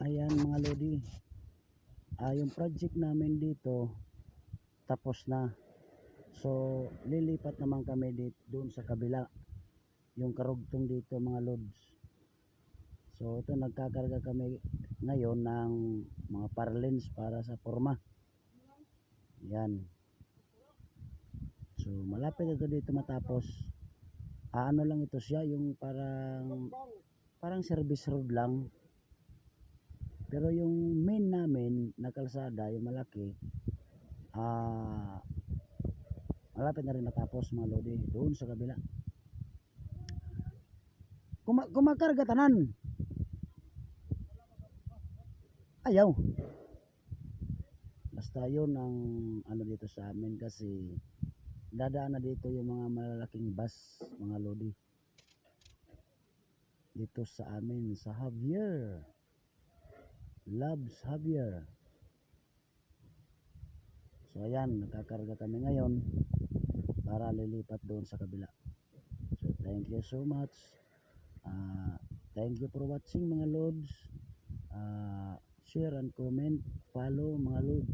Ayan mga lodi, yung project namin dito tapos na. So lilipat naman kami dito doon sa kabila, yung karugtong dito mga lods. So ito, nagkakarga kami ngayon ng mga parlins para sa forma. Yan. So malapit ito dito matapos. Ano lang ito siya, yung parang service road lang. Pero yung main namin na kalsada, yung malaki, malapit na rin matapos mga lodi, doon sa kabila. Kumakarga tanan. Ayaw. Basta yun ang ano dito sa amin, kasi dadaan na dito yung mga malalaking bus mga lodi. Dito sa amin sa Javier. Loves Javier. So ayan, nagkakarga kami ngayon para lilipat doon sa kabila. So thank you so much. Thank you for watching mga lods. Share and comment, follow mga lods.